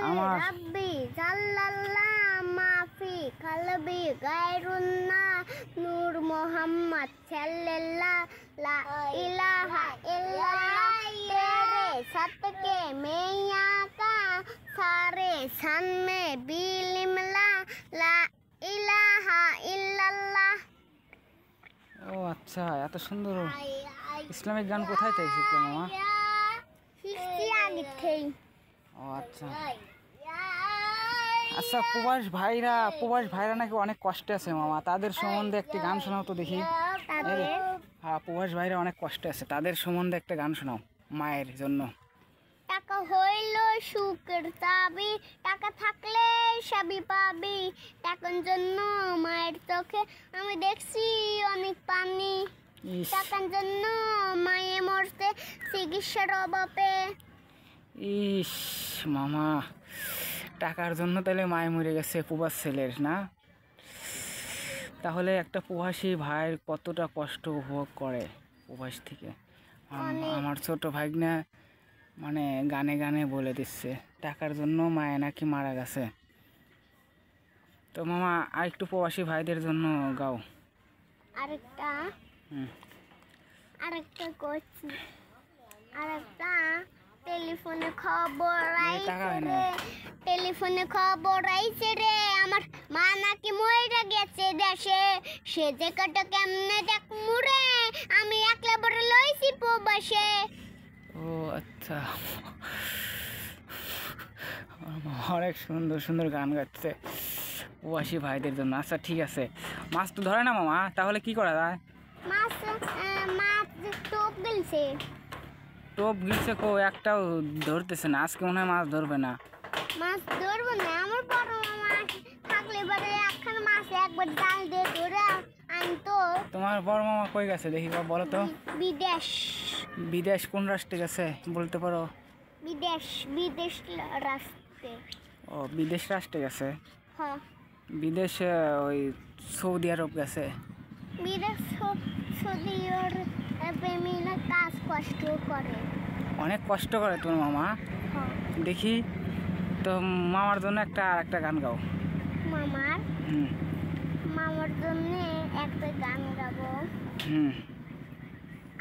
আমার রাব্বি জাল্লাল্লাহ মাফি কালবি গায়রুন্না নূর মোহাম্মদ সাল্লাল্লাহ লা ইলাহা ইল্লাল্লাহ तेरे सदके में यहाँ का सारे सन में बिलिमला ला इलाहा इल्लल्लाह। ও আচ্ছা, এত সুন্দর ইসলামিক গান কোথায় থেকে শিখলে মামা? ও আচ্ছা আচ্ছা, প্রবাস ভাইরা নাকি অনেক কষ্টে আছে মামা, তাদের সম্বন্ধে একটি গান শোনাও তো দেখি। হ্যাঁ, প্রবাস ভাইরা অনেক কষ্টে আছে, তাদের সম্বন্ধে একটা গান শোনাও মায়ের জন্য। টাকা হইল সুখের চাবি, টাকা থাকলে সবই পাবি, টাকার জন্য মায়ের চোখে আমি দেখছি অনেক পানি, টাকার জন্য মায়ে মরতে চিকিৎসার অভাবে। ইস মামা, টাকার জন্য তাহলে মায়ে মরে গেছে প্রবাস ছেলের না? তাহলে একটা প্রবাসী ভাইয়ের কতটা কষ্ট উপভোগ করে প্রবাস থেকে। আমার ছোট ভাইগনা মানে গানে গানে বলে দিচ্ছে টাকার জন্য মায়ে নাকি মারা গেছে। তো মামা আর একটু প্রবাসী ভাইদের জন্য গাও আরেকটা করছি। আরেকটা টেলিফোনে খবর আইছে রে আমার মা নাকি মইরা গেছে দেশে, সে জায়গাটা কেমনে দেখ মুরে আমি একলা বড় লইছি প্রবাসে। ও আচ্ছা, অনেক সুন্দর সুন্দর গান গাচ্ছে প্রবাসী ভাইদের জন্য। আচ্ছা ঠিক আছে, মাছ তো ধরে না মামা, তাহলে কি করা যায়? মাছ টোপ গেলছে। টোপ গিলছে কো, একটাও ধরতেছে না, আজকে মনে হয় মাছ ধরবে না। মাছ ধরবো না, আমার বড় মামা থাকলে পরে একখান মাছ একবার জাল দিয়ে ধরে আনতো। তোমার বড় মামা কই গেছে দেখি বলো তো? বিদেশ। বিদেশ কোন রাষ্ট্রে গেছে বলতে পারো? বিদেশ রাষ্ট্রে। ও বিদেশ রাষ্ট্রে গেছে। হ্যাঁ, বিদেশ ওই সৌদি আরব গেছে। বিদেশ সৌদি আরবে মিলে কাজ কষ্ট করে, অনেক কষ্ট করে তোর মামা। হ্যাঁ। দেখি তো মামার জন্য আর একটা গান গাও। মামার জন্য একটা গান গাবো।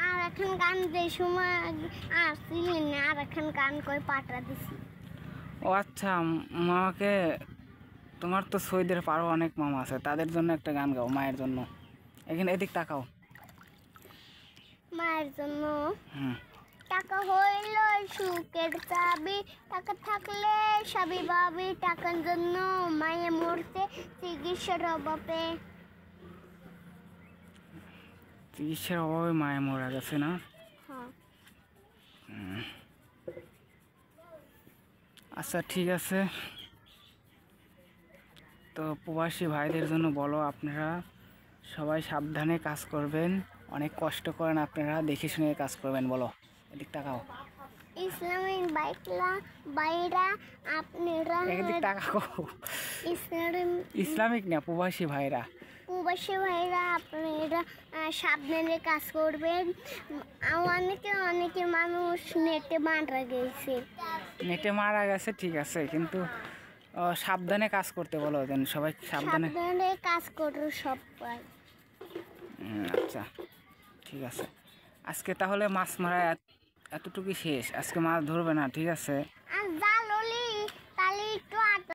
আর এখন গান যে সময় আসছিলেন না, আর এখন গান করে পাঠা দিছি। ও আচ্ছা, মামাকে তোমার তো সৌদির পারো অনেক মামা আছে, তাদের জন্য একটা গান গাও মায়ের জন্য। এখানে এদিক তাকাও। মায়ের জন্য টাকা হইল সুখের চাবি, টাকা থাকলে সবই পাবি, টাকার জন্য মায়ে মরতে চিকিৎসার অভাবে। চিকিৎসার অভাবে মায়ে মারা গেছে না? আচ্ছা ঠিক আছে, তো প্রবাসী ভাইদের জন্য বলো আপনারা সবাই সাবধানে কাজ করবেন, অনেক কষ্ট করেন আপনারা, দেখে শুনে কাজ করবেন। বলো এদিক তাকাও। ইসলামিক ভাইরা আপনারা এদিক তাকাও। ইসলামিক না, প্রবাসী ভাইরা আপনারা সাবধানে কাজ করবেন। অনেকে মানুষ নেটে মারা গেছে ঠিক আছে, কিন্তু সাবধানে কাজ করতে বলো দেন, সবাই সাবধানে কাজ করো সবাই। আচ্ছা ঠিক আছে, আজকে তাহলে মাছ মারা এতটুকুই শেষ, আজকে মাছ ধরবে না, ঠিক আছে?